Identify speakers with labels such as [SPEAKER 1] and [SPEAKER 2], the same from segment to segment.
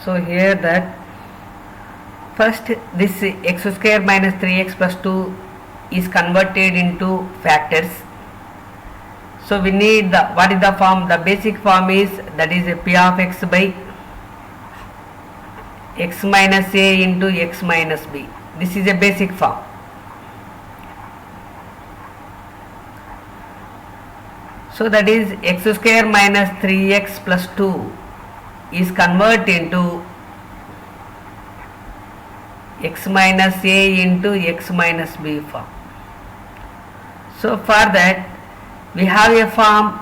[SPEAKER 1] So here that first this x square minus 3x plus 2 is converted into factors. So we need the, what is the form? The basic form is, that is p of x by x minus a into x minus b. This is a basic form. So that is x square minus 3x plus 2 is converted into x minus a into x minus b form. So for that we have a form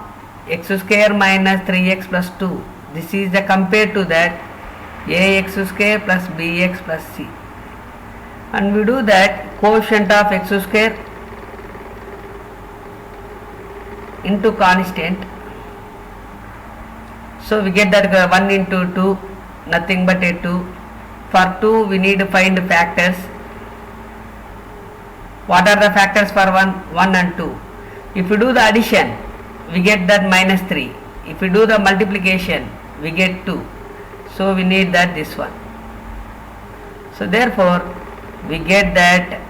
[SPEAKER 1] x square minus 3x plus 2. This is the compared to that ax square plus bx plus c, and we do that coefficient of x square into constant. So we get that 1 into 2, nothing but a 2. For 2 we need to find factors. What are the factors for 1? 1 and 2. If we do the addition, we get that minus 3. If we do the multiplication, we get 2. So we need that this one. So therefore we get that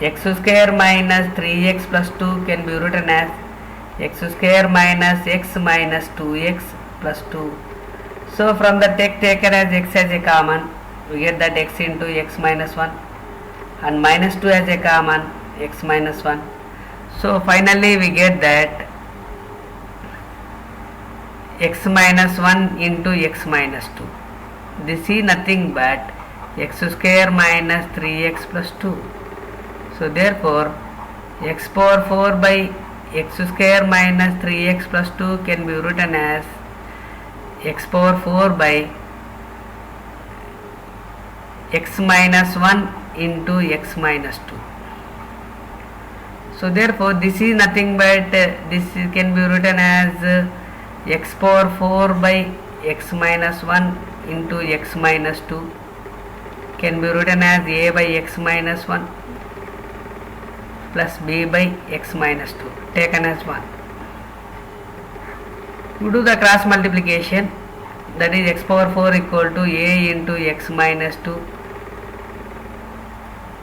[SPEAKER 1] x square minus 3x plus 2 can be written as x square minus x minus 2x plus 2. So from the taken as x as a common, we get that x into x minus 1, and minus 2 as a common, x minus 1. So finally we get that x minus 1 into x minus 2. This is nothing but x square minus 3x plus 2. So therefore x power 4 by x square minus 3x plus 2 can be written as x power 4 by x minus 1 into x minus 2. So therefore this is nothing but this can be written as x power 4 by x minus 1 into x minus 2 can be written as a by x minus 1 plus b by x minus 2 taken as 1. We do the cross multiplication, that is x power 4 equal to a into x minus 2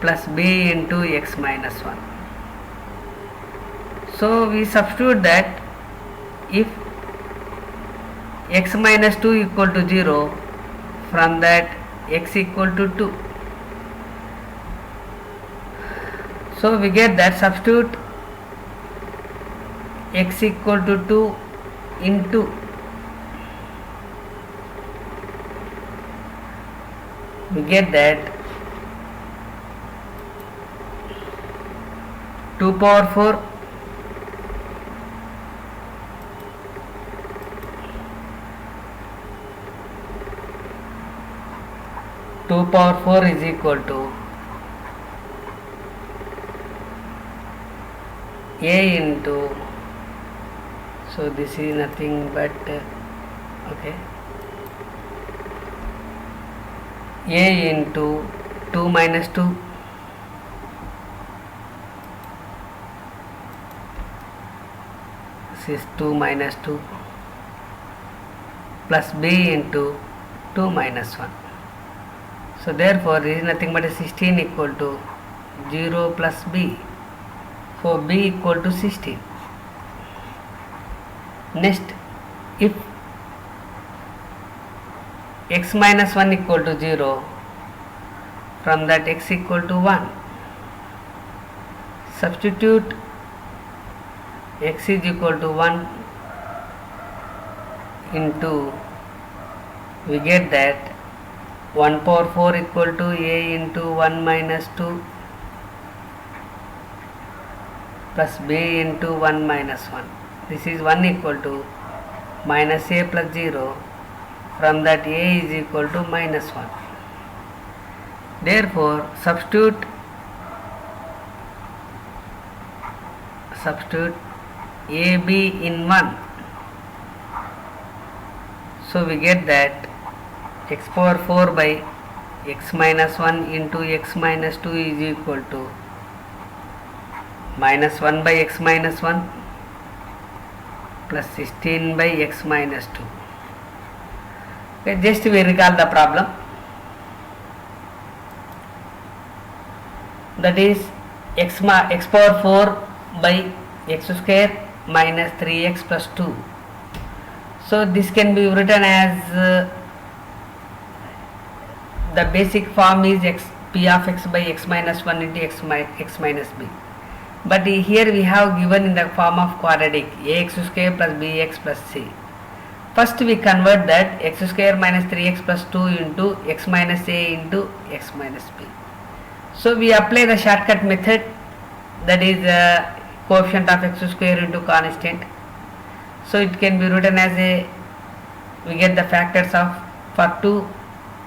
[SPEAKER 1] plus b into x minus 1. So we substitute that if x minus 2 equal to 0, from that x equal to 2. So we get that substitute x equal to 2 into we get that 2 power 4 2 power 4 is equal to a into, so this is nothing but okay, a into 2 minus 2 this is 2 minus 2 plus b into 2 minus 1. So therefore this is nothing but a 16 equal to 0 plus b. So b equal to 16. Next, if x minus 1 equal to 0, from that x equal to 1, substitute x is equal to 1 into, we get that 1 power 4 equal to a into 1 minus 2 plus b into 1 minus 1. This is 1 equal to minus a plus 0, from that a is equal to minus 1. Therefore substitute ab in 1. So we get that x power 4 by x minus 1 into x minus 2 is equal to minus 1 by x minus 1 plus 16 by x minus 2. Okay, just we recall the problem. That is x power 4 by x square minus 3x plus 2. So this can be written as the basic form is p of x by x minus 1 into x minus b. But here we have given in the form of quadratic ax square plus bx plus c. First we convert that x square minus 3x plus 2 into x minus a into x minus b. So we apply the shortcut method, that is coefficient of x square into constant. So it can be written as we get the factors of, for 2,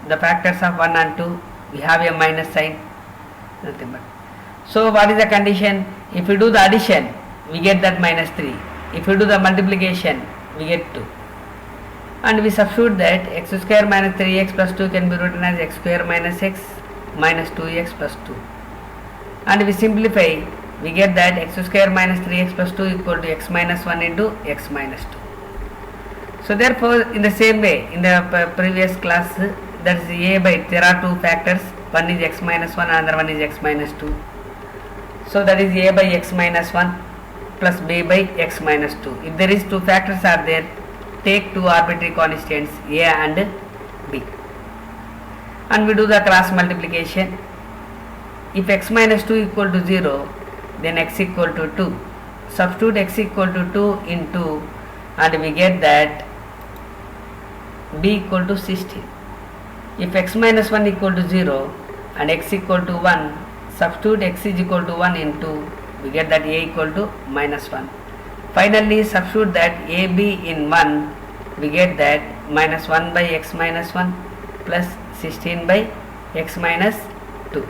[SPEAKER 1] the factors of 1 and 2, we have a minus sign, nothing but. So what is the condition? If we do the addition, we get that minus 3. If we do the multiplication, we get 2. And we substitute that x square minus 3x plus 2 can be written as x square minus x minus 2x plus 2. And we simplify, we get that x square minus 3x plus 2 equal to x minus 1 into x minus 2. So therefore, in the same way, in the previous class, that is a by, there are two factors, one is x minus 1, another one is x minus 2. So that is a by x minus 1 plus b by x minus 2. If there is two factors are there, take two arbitrary constants a and b, and we do the cross multiplication. If x minus 2 equal to 0, then x equal to 2. Substitute x equal to 2 into, and we get that b equal to 16. If x minus 1 equal to 0 and x equal to 1, substitute x is equal to 1 into, we get that a equal to minus 1. Finally substitute that ab in 1, we get that minus 1 by x minus 1 plus 16 by x minus 2.